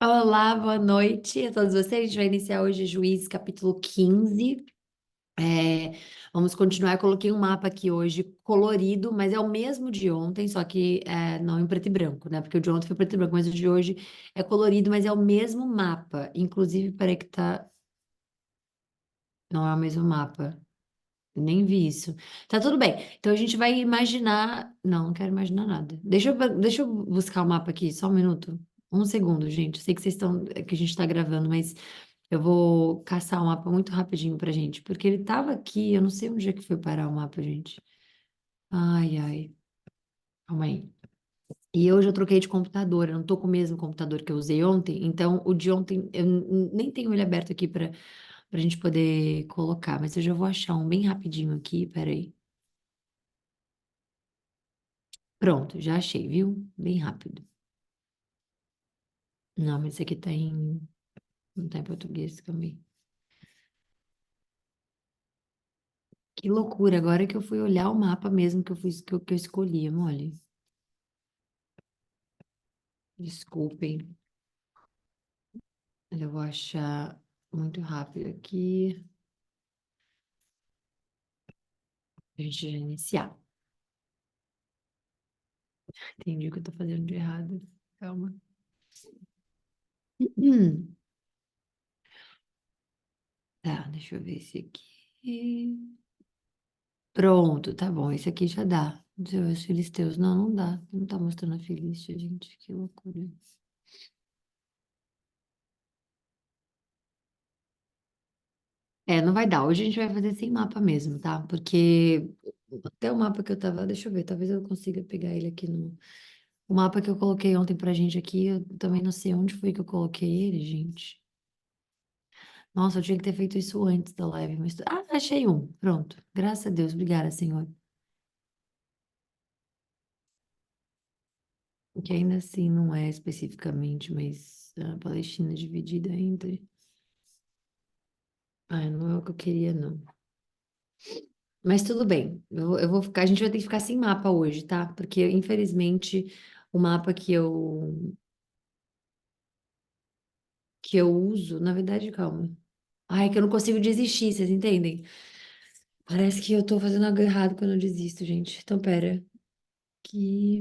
Olá, boa noite a todos vocês. A gente vai iniciar hoje Juízes capítulo 15. É, vamos continuar. Eu coloquei um mapa aqui hoje colorido, mas é o mesmo de ontem, só que não em preto e branco, né? Porque o de ontem foi preto e branco, mas o de hoje é colorido, mas é o mesmo mapa. Inclusive, peraí que tá. Não é o mesmo mapa. Eu nem vi isso. Tá tudo bem. Então a gente vai imaginar. Não quero imaginar nada. Deixa eu buscar o mapa aqui, só um minuto. Um segundo, gente. Eu sei que vocês estão, que a gente tá gravando, mas eu vou caçar o mapa muito rapidinho pra gente, porque ele tava aqui, eu não sei onde é que foi parar o mapa, gente. Ai, ai. Calma aí. E hoje eu troquei de computador, eu não tô com o mesmo computador que eu usei ontem, então o de ontem eu nem tenho ele aberto aqui pra gente poder colocar, mas eu já vou achar um bem rapidinho aqui, peraí. Pronto, já achei, viu? Bem rápido. Não, mas esse aqui tá em. Não tá em português também. Que loucura, agora que eu fui olhar o mapa mesmo que eu fui, que eu escolhi, olha. Desculpem, mas eu vou achar muito rápido aqui. Pra gente já iniciar. Entendi o que eu tô fazendo de errado. Calma. Tá, deixa eu ver esse aqui. Pronto, tá bom, esse aqui já dá. Deixa eu ver os filisteus. Não, não dá. Não tá mostrando a Filístia, gente. Que loucura. Não vai dar. Hoje a gente vai fazer sem mapa mesmo, tá? Porque até o mapa que eu tava. Deixa eu ver, talvez eu consiga pegar ele aqui no. O mapa que eu coloquei ontem pra gente aqui, eu também não sei onde foi que eu coloquei ele, gente. Nossa, eu tinha que ter feito isso antes da live, mas. Ah, achei um. Pronto. Graças a Deus. Obrigada, Senhor. Que ainda assim não é especificamente, mas a Palestina é dividida entre. Ah, não é o que eu queria, não. Mas tudo bem. Eu vou ficar. A gente vai ter que ficar sem mapa hoje, tá? Porque, infelizmente, o mapa que eu uso, na verdade, calma. Ai, que eu não consigo desistir, vocês entendem? Parece que eu tô fazendo algo errado quando eu desisto, gente. Então, pera. Que.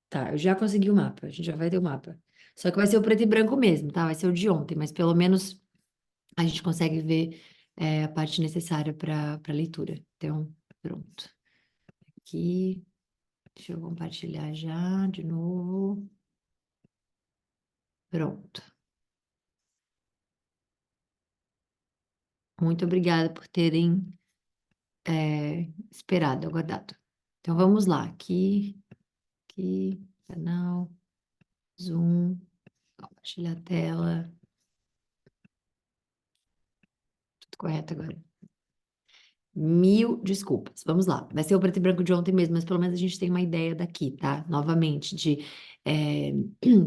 Tá, eu já consegui o mapa. A gente já vai ter o mapa. Só que vai ser o preto e branco mesmo, tá? Vai ser o de ontem, mas pelo menos a gente consegue ver a parte necessária para leitura. Então, pronto. Aqui, deixa eu compartilhar já de novo. Pronto. Muito obrigada por terem esperado, aguardado. Então, vamos lá. Aqui, canal, Zoom, compartilhar a tela. Tudo correto agora. Mil desculpas. Vamos lá. Vai ser o preto e branco de ontem mesmo, mas pelo menos a gente tem uma ideia daqui, tá? Novamente, de é,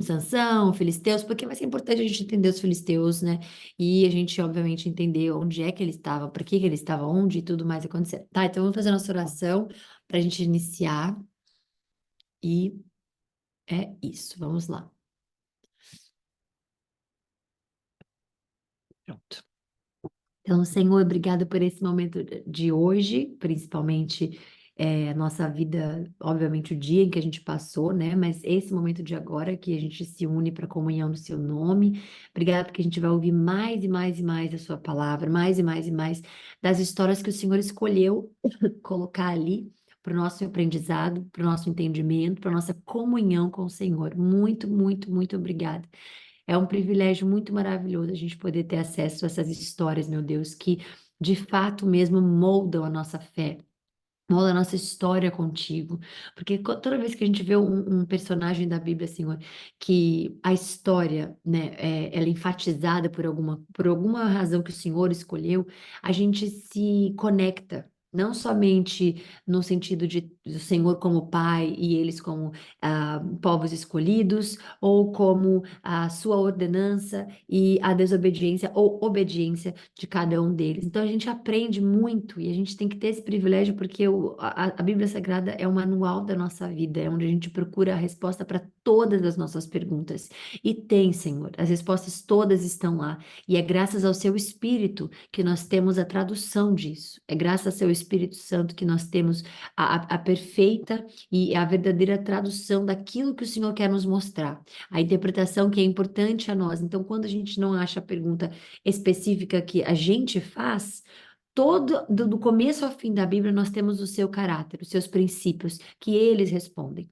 Sansão, filisteus, porque vai ser importante a gente entender os filisteus, né? E a gente, obviamente, entender onde é que ele estava, por que que ele estava, onde e tudo mais acontecendo. Tá, então vamos fazer a nossa oração para a gente iniciar. E é isso. Vamos lá. Pronto. Então, Senhor, obrigado por esse momento de hoje, principalmente a nossa vida, obviamente o dia em que a gente passou, né? Mas esse momento de agora que a gente se une para a comunhão do Seu nome. Obrigada porque a gente vai ouvir mais e mais e mais a Sua palavra, mais e mais e mais das histórias que o Senhor escolheu colocar ali para o nosso aprendizado, para o nosso entendimento, para a nossa comunhão com o Senhor. Muito, muito, muito obrigada. É um privilégio muito maravilhoso a gente poder ter acesso a essas histórias, meu Deus, que de fato mesmo moldam a nossa fé, moldam a nossa história contigo. Porque toda vez que a gente vê um personagem da Bíblia, Senhor, que a história, né, ela é enfatizada por alguma razão que o Senhor escolheu, a gente se conecta. Não somente no sentido de o Senhor como Pai e eles como povos escolhidos, ou como a sua ordenança e a desobediência ou obediência de cada um deles. Então a gente aprende muito e a gente tem que ter esse privilégio porque a Bíblia Sagrada é o manual da nossa vida, é onde a gente procura a resposta para todas as nossas perguntas. E tem, Senhor, as respostas todas estão lá. E é graças ao seu Espírito que nós temos a tradução disso. É graças ao seu Espírito Santo que nós temos a perfeita e a verdadeira tradução daquilo que o Senhor quer nos mostrar. A interpretação que é importante a nós. Então, quando a gente não acha a pergunta específica que a gente faz, do começo ao fim da Bíblia, nós temos o seu caráter, os seus princípios, que eles respondem.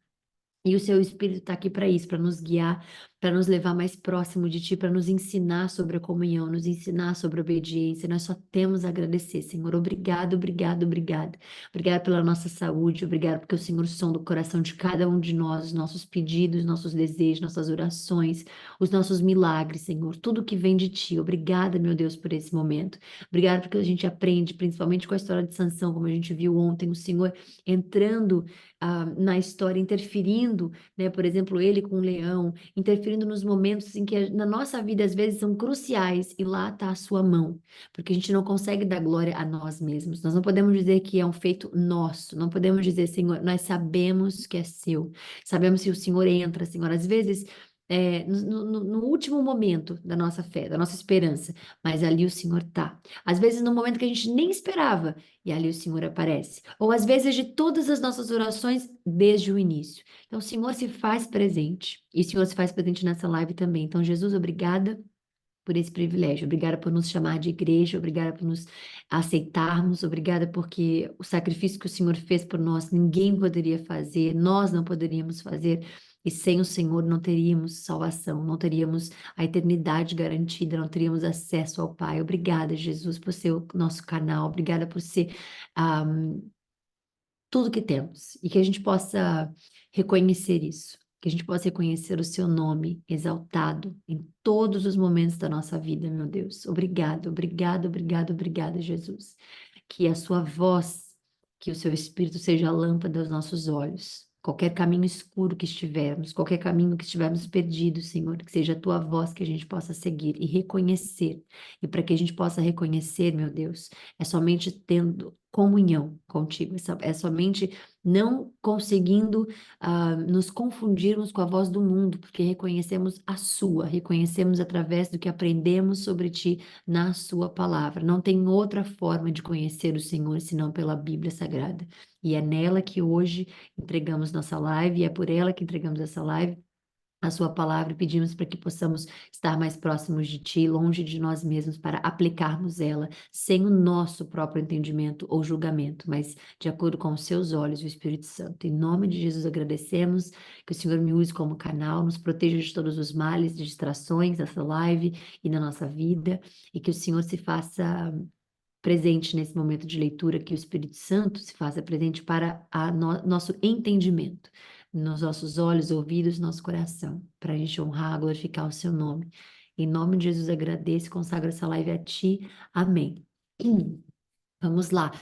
E o seu Espírito está aqui para isso, para nos guiar, para nos levar mais próximo de Ti, para nos ensinar sobre a comunhão, nos ensinar sobre a obediência. Nós só temos a agradecer, Senhor. Obrigado, obrigado, obrigado. Obrigado pela nossa saúde, obrigado porque o Senhor sonda o coração de cada um de nós, os nossos pedidos, nossos desejos, nossas orações, os nossos milagres, Senhor. Tudo que vem de Ti. Obrigada, meu Deus, por esse momento. Obrigado porque a gente aprende, principalmente com a história de Sansão, como a gente viu ontem, o Senhor entrando na história, interferindo, né? Por exemplo, ele com o leão, interferindo nos momentos em que na nossa vida às vezes são cruciais e lá está a sua mão, porque a gente não consegue dar glória a nós mesmos. Nós não podemos dizer que é um feito nosso, não podemos dizer, Senhor, nós sabemos que é seu, sabemos que o Senhor entra, Senhor. Às vezes no último momento da nossa fé, da nossa esperança, mas ali o Senhor tá. Às vezes no momento que a gente nem esperava, e ali o Senhor aparece. Ou às vezes de todas as nossas orações desde o início. Então o Senhor se faz presente. E o Senhor se faz presente nessa live também. Então, Jesus, obrigada por esse privilégio. Obrigada por nos chamar de igreja, obrigada por nos aceitarmos, obrigada porque o sacrifício que o Senhor fez por nós, ninguém poderia fazer, nós não poderíamos fazer. E sem o Senhor não teríamos salvação, não teríamos a eternidade garantida, não teríamos acesso ao Pai. Obrigada, Jesus, por ser o nosso canal, obrigada por ser ah, tudo que temos e que a gente possa reconhecer isso, que a gente possa reconhecer o seu nome exaltado em todos os momentos da nossa vida, meu Deus. Obrigado, obrigado, obrigado, obrigada, Jesus. Que a sua voz, que o seu Espírito seja a lâmpada aos nossos olhos. Qualquer caminho escuro que estivermos, qualquer caminho que estivermos perdidos, Senhor, que seja a tua voz que a gente possa seguir e reconhecer. E para que a gente possa reconhecer, meu Deus, é somente tendo comunhão contigo, é somente não conseguindo nos confundirmos com a voz do mundo, porque reconhecemos a sua, reconhecemos através do que aprendemos sobre ti na sua palavra. Não tem outra forma de conhecer o Senhor senão pela Bíblia Sagrada. E é nela que hoje entregamos nossa live, e é por ela que entregamos essa live a sua palavra e pedimos para que possamos estar mais próximos de Ti, longe de nós mesmos, para aplicarmos ela sem o nosso próprio entendimento ou julgamento, mas de acordo com os Seus olhos e o Espírito Santo. Em nome de Jesus agradecemos que o Senhor me use como canal, nos proteja de todos os males, de distrações nessa live e na nossa vida, e que o Senhor se faça presente nesse momento de leitura, que o Espírito Santo se faça presente para nosso entendimento, nos nossos olhos, ouvidos, nosso coração, para a gente honrar, glorificar o seu nome. Em nome de Jesus, agradeço e consagro essa live a ti. Amém. Vamos lá.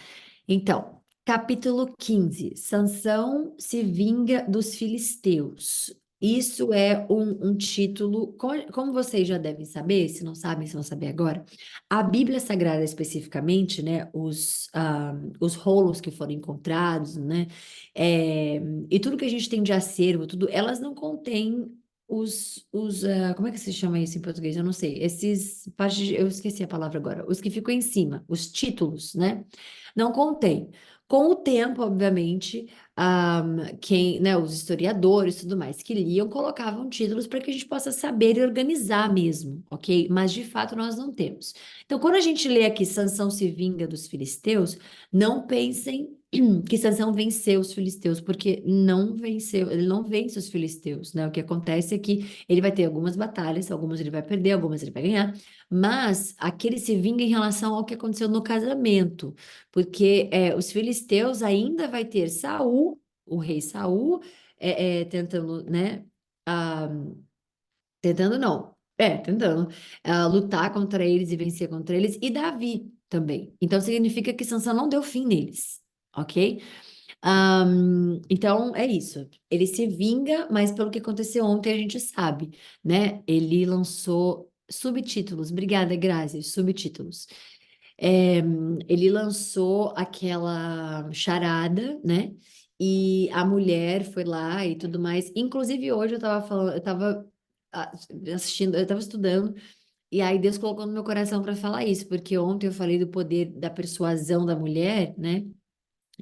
Então, capítulo 15. Sansão se vinga dos filisteus. Isso é um título, como vocês já devem saber, se não sabem, se vão saber agora, a Bíblia Sagrada especificamente, né, os rolos que foram encontrados, né, e tudo que a gente tem de acervo, tudo, elas não contêm como é que se chama isso em português? Eu não sei. Eu esqueci a palavra agora. Os que ficam em cima, os títulos, né? Não contém. Com o tempo, obviamente, né, os historiadores e tudo mais que liam colocavam títulos para que a gente possa saber e organizar mesmo, ok? Mas de fato nós não temos. Então, quando a gente lê aqui Sansão se vinga dos filisteus, não pensem que Sansão venceu os filisteus, porque não venceu, ele não vence os filisteus, né? O que acontece é que ele vai ter algumas batalhas, algumas ele vai perder, algumas ele vai ganhar, mas aquele se vinga em relação ao que aconteceu no casamento, porque os filisteus ainda vai ter Saul, o rei Saul, tentando, né? ah, Tentando não, tentando lutar contra eles e vencer contra eles, e Davi também. Então significa que Sansão não deu fim neles, ok? Então, é isso. Ele se vinga, mas pelo que aconteceu ontem, a gente sabe, né? Ele lançou subtítulos. Obrigada, Grazi. Subtítulos. É, ele lançou aquela charada, né? E a mulher foi lá e tudo mais. Inclusive, hoje eu tava falando, eu tava assistindo, eu tava estudando, e aí Deus colocou no meu coração para falar isso, porque ontem eu falei do poder da persuasão da mulher, né?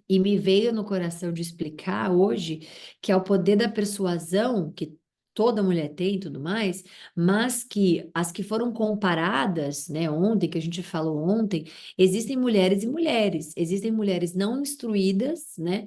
E me veio no coração de explicar hoje que é o poder da persuasão que toda mulher tem e tudo mais, mas que as que foram comparadas, né, ontem, que a gente falou ontem, existem mulheres e mulheres. Existem mulheres não instruídas, né?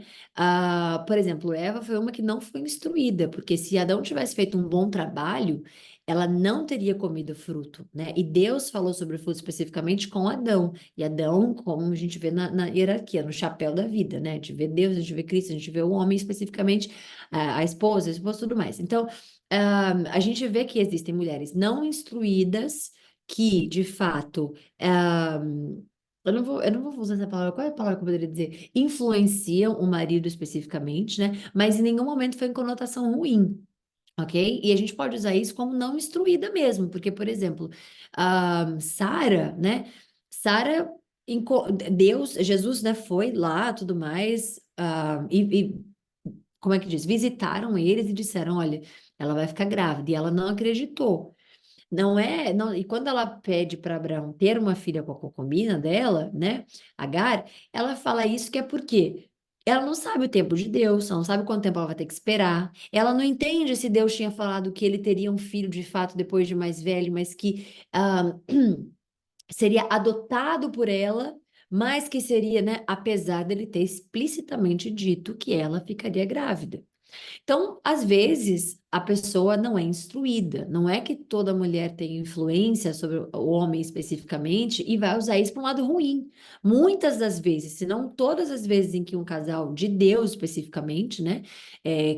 Por exemplo, Eva foi uma que não foi instruída, porque se Adão tivesse feito um bom trabalho, ela não teria comido fruto, né? E Deus falou sobre o fruto especificamente com Adão. E Adão, como a gente vê na hierarquia, no chapéu da vida, né? A gente vê Deus, a gente vê Cristo, a gente vê o homem especificamente, a esposa e tudo mais. Então, a gente vê que existem mulheres não instruídas que, de fato, eu não vou usar essa palavra, qual é a palavra que eu poderia dizer? Influenciam o marido especificamente, né? Mas em nenhum momento foi em conotação ruim. Ok? E a gente pode usar isso como não instruída mesmo, porque, por exemplo, Sara, né? Sara, Deus, Jesus, né, foi lá, tudo mais, como é que diz? Visitaram eles e disseram, olha, ela vai ficar grávida, e ela não acreditou. Não é, não, e quando ela pede para Abraão ter uma filha com a concubina dela, né, Agar, ela fala isso que é porque ela não sabe o tempo de Deus, ela não sabe quanto tempo ela vai ter que esperar. Ela não entende se Deus tinha falado que ele teria um filho de fato depois de mais velho, mas que seria adotado por ela, mas que seria, né, apesar dele ter explicitamente dito que ela ficaria grávida. Então, às vezes, a pessoa não é instruída. Não é que toda mulher tem influência sobre o homem especificamente e vai usar isso para um lado ruim. Muitas das vezes, se não todas as vezes em que um casal de Deus especificamente, né,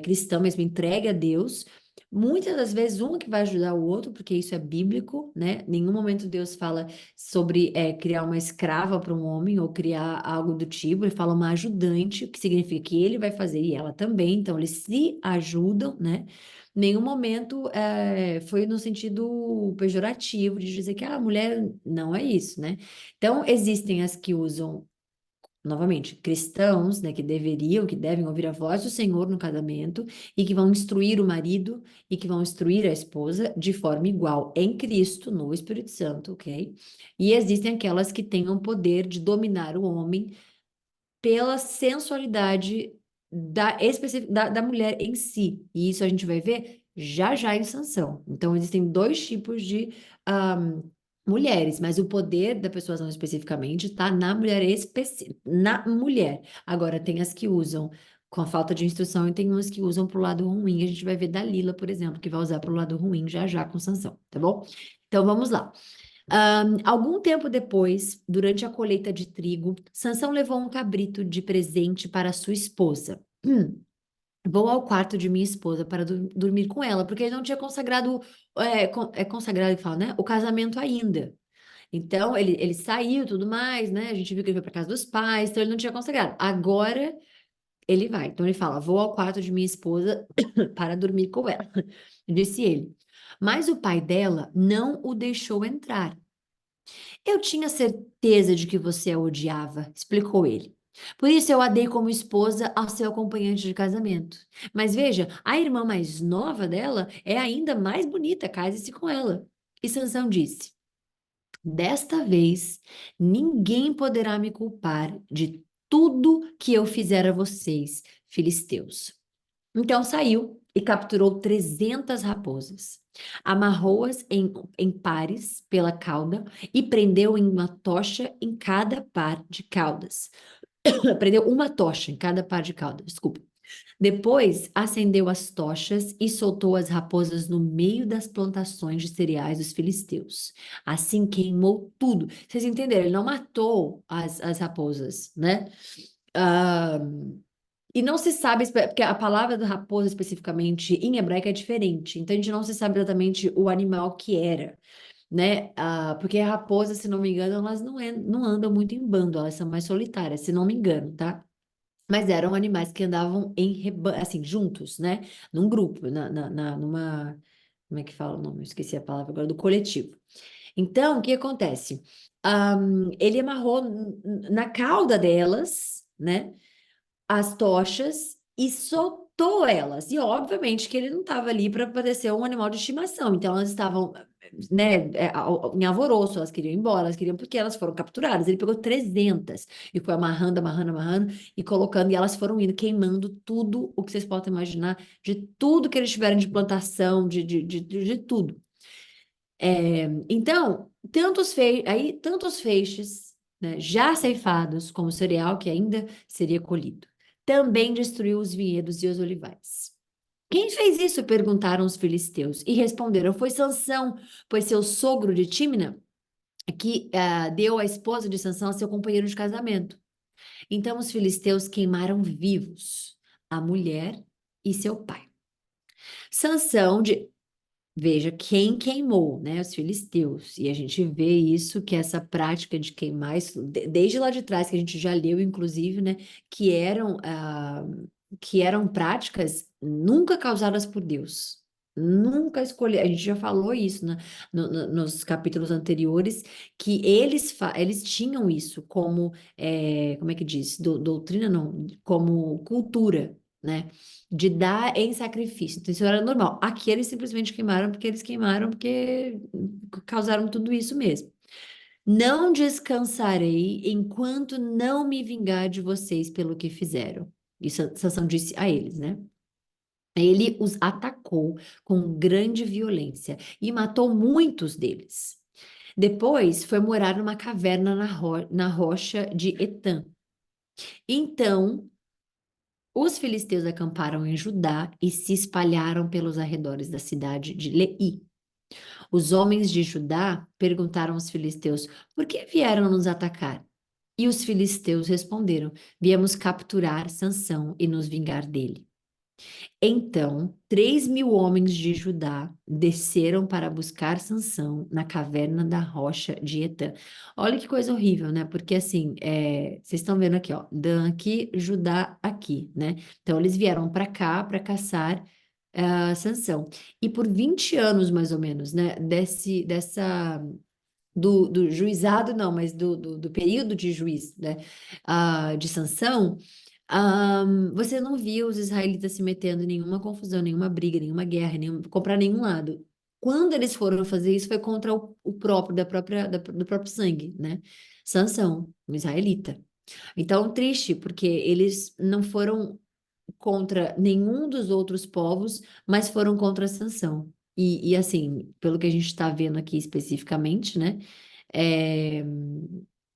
cristão mesmo, entregue a Deus, muitas das vezes um que vai ajudar o outro, porque isso é bíblico, né? Nenhum momento Deus fala sobre criar uma escrava para um homem ou criar algo do tipo, ele fala uma ajudante, o que significa que ele vai fazer e ela também, então eles se ajudam, né? Nenhum momento foi no sentido pejorativo de dizer que a mulher não é isso, né? Então, existem as que usam novamente, cristãos, né, que deveriam, que devem ouvir a voz do Senhor no casamento e que vão instruir o marido e que vão instruir a esposa de forma igual em Cristo, no Espírito Santo, ok? E existem aquelas que têm o poder de dominar o homem pela sensualidade da mulher em si. E isso a gente vai ver já já em Sansão. Então, existem dois tipos de mulheres, mas o poder da persuasão especificamente está na mulher na mulher. Agora, tem as que usam com a falta de instrução e tem umas que usam para o lado ruim. A gente vai ver Dalila, por exemplo, que vai usar para o lado ruim já já com Sansão, tá bom? Então, vamos lá. Algum tempo depois, durante a colheita de trigo, Sansão levou um cabrito de presente para sua esposa. Vou ao quarto de minha esposa para dormir com ela, porque ele não tinha consagrado, consagrado que fala, né? O casamento ainda. Então, ele saiu, tudo mais, né? A gente viu que ele foi para casa dos pais, então ele não tinha consagrado. Agora ele vai. Então ele fala: vou ao quarto de minha esposa para dormir com ela, disse ele. Mas o pai dela não o deixou entrar. Eu tinha certeza de que você a odiava, explicou ele. Por isso eu a dei como esposa ao seu acompanhante de casamento. Mas veja, a irmã mais nova dela é ainda mais bonita, case-se com ela. E Sansão disse: desta vez, ninguém poderá me culpar de tudo que eu fizer a vocês, filisteus. Então saiu e capturou 300 raposas. Amarrou-as em pares pela cauda e prendeu em uma tocha em cada par de caudas. Prendeu uma tocha em cada par de cauda, desculpa. Depois acendeu as tochas e soltou as raposas no meio das plantações de cereais dos filisteus. Assim queimou tudo. Vocês entenderam? Ele não matou as raposas, né? Ah, e não se sabe, porque a palavra da raposa especificamente em hebraico é diferente, então a gente não se sabe exatamente o animal que era, né? Porque a raposa, se não me engano, elas não andam muito em bando, elas são mais solitárias, se não me engano, tá? mas eram animais que andavam em assim, juntos, né? Num grupo, numa, como é que fala o nome? Eu esqueci a palavra agora, do coletivo. Então, o que acontece? Ele amarrou na cauda delas, né, as tochas e soltou elas. E obviamente que ele não estava ali para poder ser um animal de estimação. Então elas estavam, né, em alvoroço, elas queriam ir embora, elas queriam porque elas foram capturadas. Ele pegou 300 e foi amarrando, amarrando, amarrando e colocando, e elas foram indo, queimando tudo o que vocês podem imaginar, de tudo que eles tiveram de plantação, de tudo. Então, tantos feixes, né, já ceifados, como o cereal que ainda seria colhido. Também destruiu os vinhedos e os olivais. Quem fez isso? Perguntaram os filisteus. E responderam: foi Sansão, pois seu sogro de Tímina, que deu a esposa de Sansão a seu companheiro de casamento. Então os filisteus queimaram vivos a mulher e seu pai. Sansão, veja quem queimou, né? Os filisteus. E a gente vê isso, que essa prática de queimar, isso, desde lá de trás, que a gente já leu, inclusive, né? Que eram práticas nunca causadas por Deus. Nunca escolher. A gente já falou isso, né, nos capítulos anteriores, que eles tinham isso como, como é que diz? Doutrina, não, como cultura, né? De dar em sacrifício. Então, isso era normal. Aqui eles simplesmente queimaram porque eles queimaram porque causaram tudo isso mesmo. Não descansarei enquanto não me vingar de vocês pelo que fizeram. Isso Sansão disse a eles, né? Ele os atacou com grande violência e matou muitos deles. Depois foi morar numa caverna na rocha de Etã. Então os filisteus acamparam em Judá e se espalharam pelos arredores da cidade de Lei. Os homens de Judá perguntaram aos filisteus: por que vieram nos atacar? E os filisteus responderam: viemos capturar Sansão e nos vingar dele. Então, 3.000 homens de Judá desceram para buscar Sansão na caverna da rocha de Etã. Olha que coisa horrível, né? Porque assim, vocês estão vendo aqui, ó, Dan aqui, Judá aqui, né? Então, eles vieram para cá para caçar Sansão. E por 20 anos, mais ou menos, né? Do juizado, não, mas do período de juiz, né? De Sansão. Você não via os israelitas se metendo em nenhuma confusão, nenhuma briga, nenhuma guerra, comprar nenhum lado. Quando eles foram fazer isso, foi contra o próprio, do próprio sangue, né? Sansão, um israelita. Então, triste, porque eles não foram contra nenhum dos outros povos, mas foram contra Sansão. E assim, pelo que a gente está vendo aqui especificamente, né? é,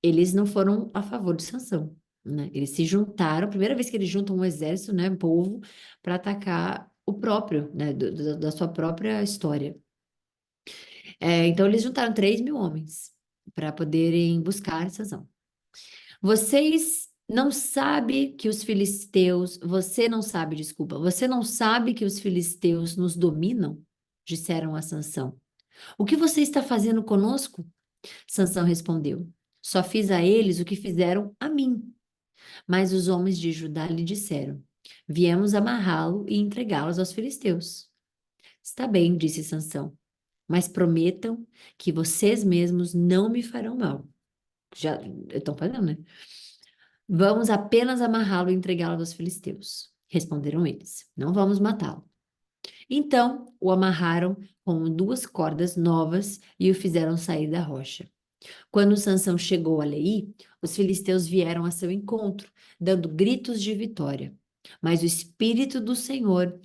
Eles não foram a favor de Sansão, né? Eles se juntaram, primeira vez que eles juntam um exército, né, um povo, para atacar o próprio, né, da sua própria história. Então eles juntaram 3.000 homens para poderem buscar Sansão. Vocês não sabem que os filisteus, você não sabe, desculpa, você não sabe que os filisteus nos dominam? Disseram a Sansão. O que você está fazendo conosco? Sansão respondeu: só fiz a eles o que fizeram a mim. Mas os homens de Judá lhe disseram: viemos amarrá-lo e entregá-los aos filisteus. Está bem, disse Sansão, mas prometam que vocês mesmos não me farão mal. Já estão fazendo, né? Vamos apenas amarrá-lo e entregá-lo aos filisteus. Responderam eles: não vamos matá-lo. Então o amarraram com 2 cordas novas e o fizeram sair da rocha. Quando Sansão chegou a Leí, os filisteus vieram a seu encontro, dando gritos de vitória. Mas o Espírito do Senhor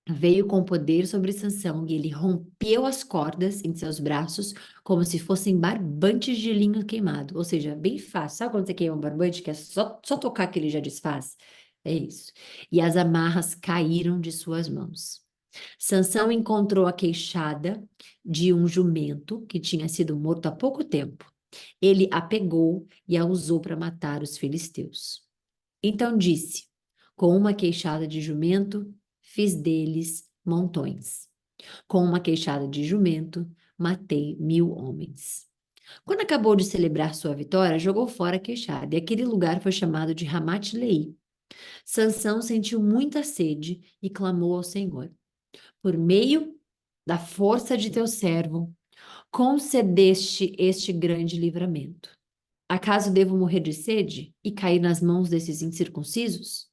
veio com poder sobre Sansão e ele rompeu as cordas em seus braços como se fossem barbantes de linho queimado. Ou seja, bem fácil. Sabe quando você queima um barbante que é só tocar que ele já desfaz? É isso. E as amarras caíram de suas mãos. Sansão encontrou a queixada de um jumento que tinha sido morto há pouco tempo. Ele a pegou e a usou para matar os filisteus. Então disse: com uma queixada de jumento, fiz deles montões. Com uma queixada de jumento, matei 1.000 homens. Quando acabou de celebrar sua vitória, jogou fora a queixada, e aquele lugar foi chamado de Ramat-Leí. Sansão sentiu muita sede e clamou ao Senhor: Por meio da força de teu servo, concedeste este grande livramento. Acaso devo morrer de sede e cair nas mãos desses incircuncisos?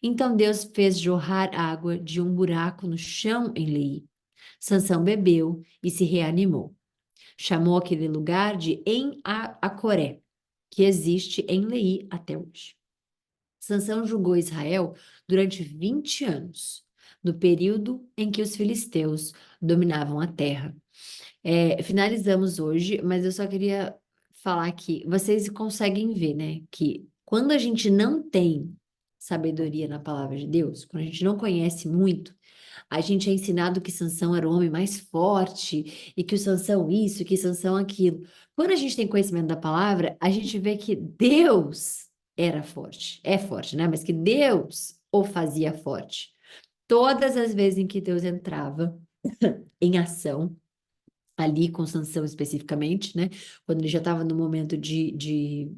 Então Deus fez jorrar água de um buraco no chão em Leí. Sansão bebeu e se reanimou. Chamou aquele lugar de En-Acoré, que existe em Leí até hoje. Sansão julgou Israel durante 20 anos, no período em que os filisteus dominavam a terra. Finalizamos hoje, mas eu só queria falar que vocês conseguem ver, né, que quando a gente não tem sabedoria na palavra de Deus, quando a gente não conhece muito, a gente é ensinado que Sansão era o homem mais forte e que o Sansão isso, que Sansão aquilo. Quando a gente tem conhecimento da palavra, a gente vê que Deus era forte, é forte, né? Mas que Deus o fazia forte. Todas as vezes em que Deus entrava em ação, ali com Sansão especificamente, né? Quando ele já estava no momento de...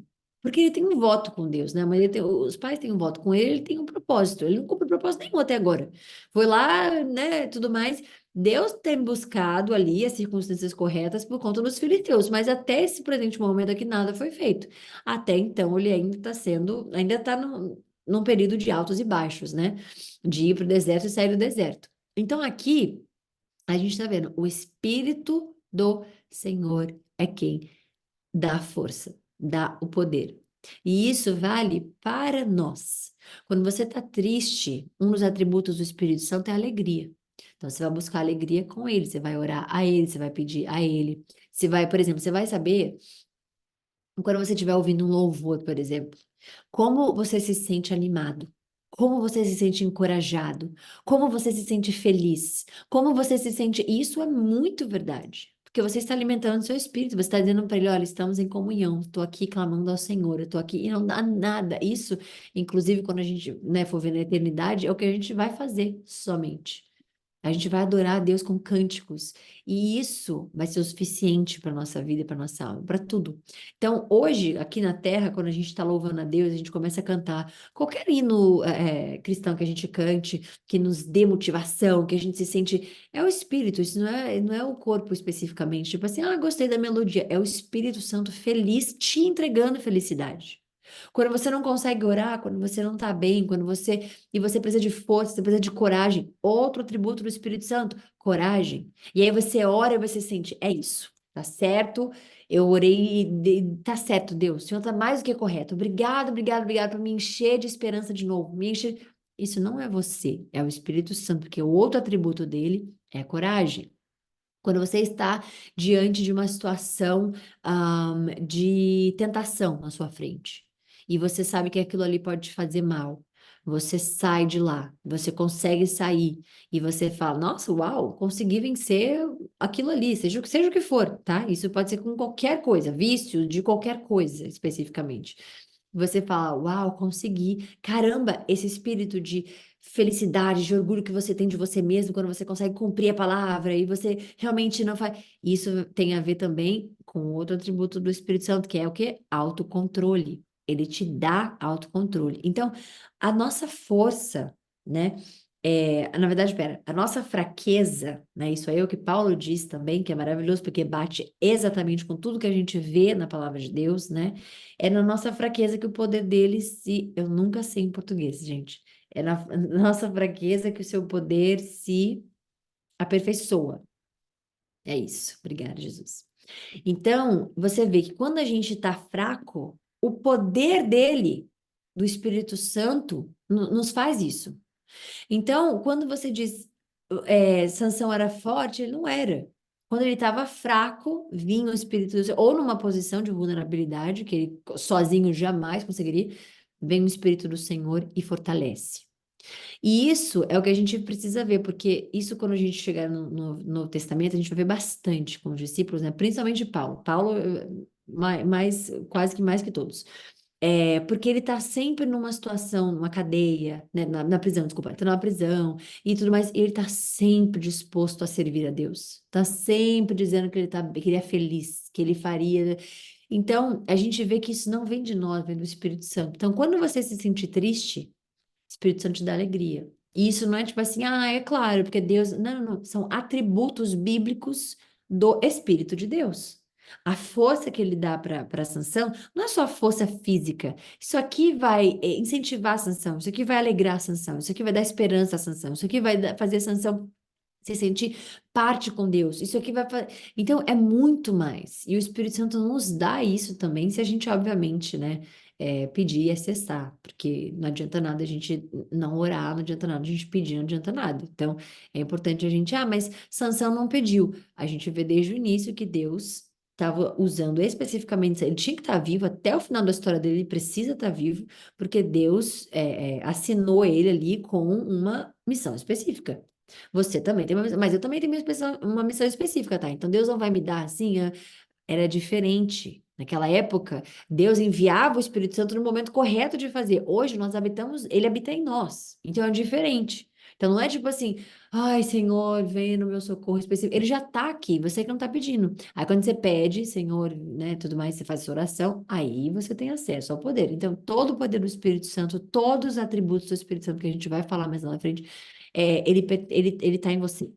Porque ele tem um voto com Deus, né? Mas os pais têm um voto com ele, ele tem um propósito. Ele não cumpre propósito nenhum até agora. Foi lá, né, tudo mais. Deus tem buscado ali as circunstâncias corretas por conta dos filisteus, mas até esse presente momento aqui nada foi feito. Até então ele ainda está sendo, ainda está num período de altos e baixos, né? De ir para o deserto e sair do deserto. Então aqui a gente está vendo, o Espírito do Senhor é quem dá a força, dá o poder. E isso vale para nós. Quando você está triste, um dos atributos do Espírito Santo é a alegria. Então, você vai buscar alegria com ele, você vai orar a ele, você vai pedir a ele. Você vai, por exemplo, você vai saber quando você estiver ouvindo um louvor, por exemplo, como você se sente animado, como você se sente encorajado, como você se sente feliz, como você se sente. Isso é muito verdade. Porque você está alimentando o seu espírito, você está dizendo para ele: olha, estamos em comunhão, estou aqui clamando ao Senhor, eu estou aqui, e não dá nada. Isso, inclusive, quando a gente, né, for ver na eternidade, é o que a gente vai fazer somente. A gente vai adorar a Deus com cânticos. E isso vai ser o suficiente para a nossa vida, para a nossa alma, para tudo. Então, hoje, aqui na Terra, quando a gente está louvando a Deus, a gente começa a cantar qualquer hino cristão que a gente cante, que nos dê motivação, que a gente se sente. É o Espírito, isso não é o corpo especificamente. Tipo assim, gostei da melodia. É o Espírito Santo feliz te entregando felicidade. Quando você não consegue orar, quando você não está bem, e você precisa de força, você precisa de coragem. Outro atributo do Espírito Santo, coragem. E aí você ora e você sente, é isso, tá certo? Eu orei e tá certo, Deus. O Senhor tá mais do que correto. Obrigado, obrigado, obrigado por me encher de esperança de novo. Me encher. Isso não é você, é o Espírito Santo, porque o outro atributo dele é coragem. Quando você está diante de uma situação, de tentação na sua frente, e você sabe que aquilo ali pode te fazer mal, você sai de lá, você consegue sair, e você fala: Nossa, uau, consegui vencer aquilo ali, seja o que for, tá? Isso pode ser com qualquer coisa, vício de qualquer coisa especificamente. Você fala: Uau, consegui. Caramba, esse espírito de felicidade, de orgulho que você tem de você mesmo quando você consegue cumprir a palavra e você realmente não faz. Isso tem a ver também com outro atributo do Espírito Santo, que é o quê? Autocontrole. Ele te dá autocontrole. Então, a nossa força, né? Na verdade, pera, a nossa fraqueza, né? Isso aí é o que Paulo diz também, que é maravilhoso, porque bate exatamente com tudo que a gente vê na palavra de Deus, né? É na nossa fraqueza que o poder dele se. Eu nunca sei em português, gente. É na nossa fraqueza que o seu poder se aperfeiçoa. É isso. Obrigada, Jesus. Então, você vê que quando a gente está fraco, o poder dele, do Espírito Santo, nos faz isso. Então, quando você diz Sansão era forte, ele não era. Quando ele estava fraco, vinha o Espírito do Senhor, ou numa posição de vulnerabilidade, que ele sozinho jamais conseguiria, vem o Espírito do Senhor e fortalece. E isso é o que a gente precisa ver, porque isso, quando a gente chegar no Novo Testamento, a gente vai ver bastante com os discípulos, né? Principalmente Paulo. Paulo, quase que mais que todos. Porque ele tá sempre numa situação, numa cadeia, né? Na prisão, desculpa, ele tá numa prisão e tudo mais, e ele tá sempre disposto a servir a Deus. Tá sempre dizendo que ele é feliz, que ele faria. Então, a gente vê que isso não vem de nós, vem do Espírito Santo. Então, quando você se sentir triste, o Espírito Santo te dá alegria. E isso não é tipo assim, é claro, porque Deus. Não, não, não. São atributos bíblicos do Espírito de Deus. A força que ele dá para a Sansão não é só força física. Isso aqui vai incentivar a Sansão, isso aqui vai alegrar a Sansão, isso aqui vai dar esperança à Sansão, isso aqui vai fazer a Sansão se sentir parte com Deus. Isso aqui vai fazer. Então, é muito mais. E o Espírito Santo nos dá isso também, se a gente, obviamente, né, pedir e acessar. Porque não adianta nada a gente não orar, não adianta nada a gente pedir, não adianta nada. Então, é importante a gente, mas Sansão não pediu. A gente vê desde o início que Deus estava usando especificamente, ele tinha que estar vivo até o final da história dele, ele precisa estar vivo, porque Deus assinou ele ali com uma missão específica. Você também tem uma missão, mas eu também tenho uma missão específica, tá? Então Deus não vai me dar assim, era diferente. Naquela época, Deus enviava o Espírito Santo no momento correto de fazer. Hoje nós habitamos, ele habita em nós. Então é diferente. Então não é tipo assim, ai, Senhor, vem no meu socorro específico. Ele já tá aqui, você que não tá pedindo. Aí quando você pede, Senhor, né, tudo mais, você faz essa oração, aí você tem acesso ao poder. Então todo o poder do Espírito Santo, todos os atributos do Espírito Santo que a gente vai falar mais lá na frente, ele tá em você.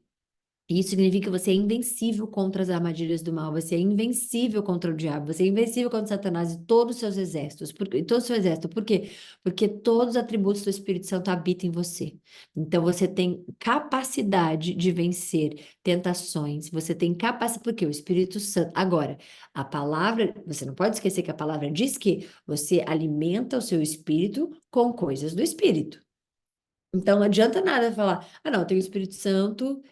Isso significa que você é invencível contra as armadilhas do mal, você é invencível contra o diabo, você é invencível contra Satanás e todos os seus exércitos. Todo o seu exército. Por quê? Porque todos os atributos do Espírito Santo habitam em você. Então você tem capacidade de vencer tentações, você tem capacidade, porque o Espírito Santo. Agora, a palavra, você não pode esquecer que a palavra diz que você alimenta o seu espírito com coisas do Espírito. Então, não adianta nada falar, não, eu tenho o Espírito Santo,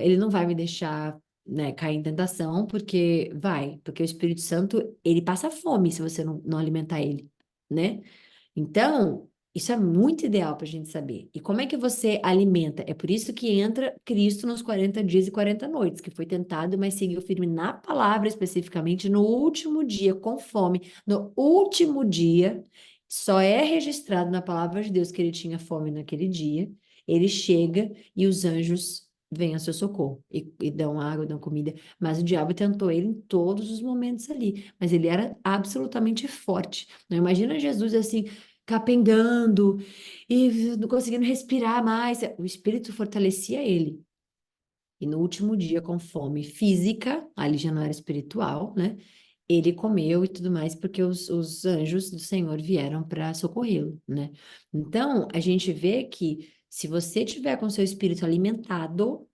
ele não vai me deixar, né, cair em tentação, porque o Espírito Santo, ele passa fome se você não alimentar ele, né? Então, isso é muito ideal para a gente saber. E como é que você alimenta? É por isso que entra Cristo nos 40 dias e 40 noites, que foi tentado, mas seguiu firme na palavra, especificamente no último dia, com fome. No último dia, só é registrado na palavra de Deus que ele tinha fome naquele dia. Ele chega e os anjos vêm ao seu socorro e dão água, dão comida. Mas o diabo tentou ele em todos os momentos ali. Mas ele era absolutamente forte. Não imagina Jesus assim capengando e não conseguindo respirar mais. O Espírito fortalecia ele. E no último dia, com fome física, ali já não era espiritual, né? Ele comeu e tudo mais, porque os anjos do Senhor vieram para socorrê-lo, né? Então, a gente vê que se você tiver com seu espírito alimentado,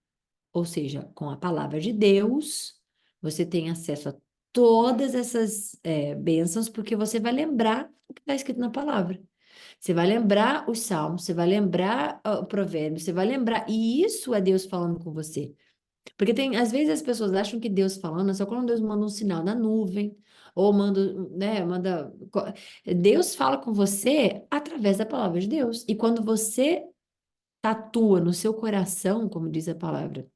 ou seja, com a palavra de Deus, você tem acesso a todas essas bênçãos, porque você vai lembrar o que está escrito na palavra. Você vai lembrar os salmos, você vai lembrar o provérbio, você vai lembrar, e isso é Deus falando com você. Porque às vezes as pessoas acham que Deus falando é só quando Deus manda um sinal na nuvem, ou Deus fala com você através da palavra de Deus. E quando você tatua no seu coração, como diz a palavra,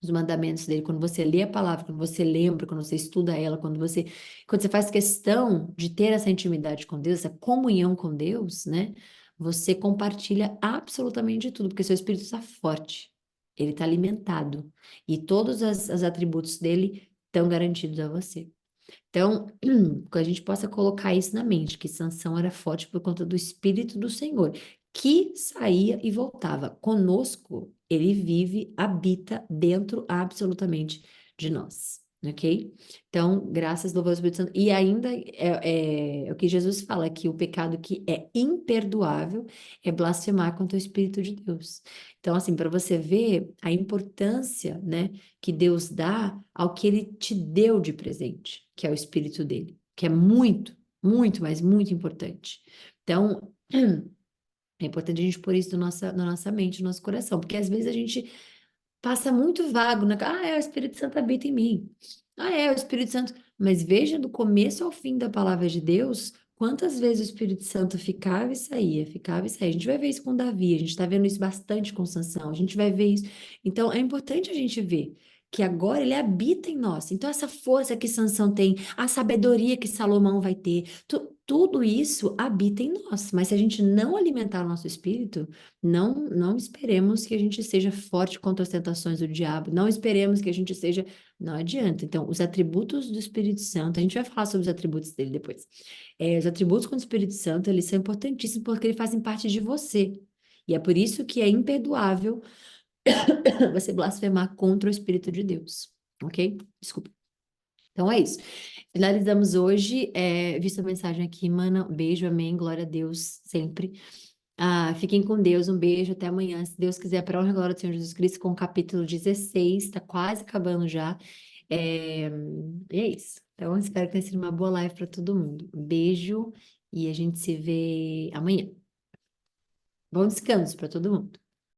os mandamentos dele, quando você lê a palavra, quando você lembra, quando você estuda ela, quando você faz questão de ter essa intimidade com Deus, essa comunhão com Deus, né? Você compartilha absolutamente tudo, porque seu espírito está forte, ele está alimentado, e todos os atributos dele estão garantidos a você. Então, que a gente possa colocar isso na mente, que Sansão era forte por conta do Espírito do Senhor, que saía e voltava. Conosco, ele vive, habita dentro absolutamente de nós, ok? Então, graças, louvor ao Espírito Santo. E ainda é o que Jesus fala, que o pecado que é imperdoável é blasfemar contra o Espírito de Deus. Então, assim, para você ver a importância, né, que Deus dá ao que ele te deu de presente, que é o Espírito dele, que é muito, muito, mas muito importante. Então, é importante a gente pôr isso na nossa mente, no nosso coração, porque às vezes a gente passa muito vago o Espírito Santo habita em mim. O Espírito Santo. Mas veja do começo ao fim da palavra de Deus, quantas vezes o Espírito Santo ficava e saía, ficava e saía. A gente vai ver isso com Davi, a gente está vendo isso bastante com Sansão, a gente vai ver isso. Então, é importante a gente ver que agora ele habita em nós. Então, essa força que Sansão tem, a sabedoria que Salomão vai ter, tudo isso habita em nós. Mas se a gente não alimentar o nosso espírito, não esperemos que a gente seja forte contra as tentações do diabo, não esperemos que a gente seja. Não adianta. Então, os atributos do Espírito Santo, a gente vai falar sobre os atributos dele depois. Os atributos com o Espírito Santo, eles são importantíssimos porque eles fazem parte de você. E é por isso que é imperdoável você blasfemar contra o Espírito de Deus, ok? Desculpa. Então é isso. Finalizamos hoje. Visto a mensagem aqui, mana. Beijo, amém. Glória a Deus sempre. Fiquem com Deus. Um beijo. Até amanhã. Se Deus quiser, para a honra e glória do Senhor Jesus Cristo, com o capítulo 16. Tá quase acabando já. E é isso. Então, espero que tenha sido uma boa live para todo mundo. Beijo e a gente se vê amanhã. Bom descanso para todo mundo.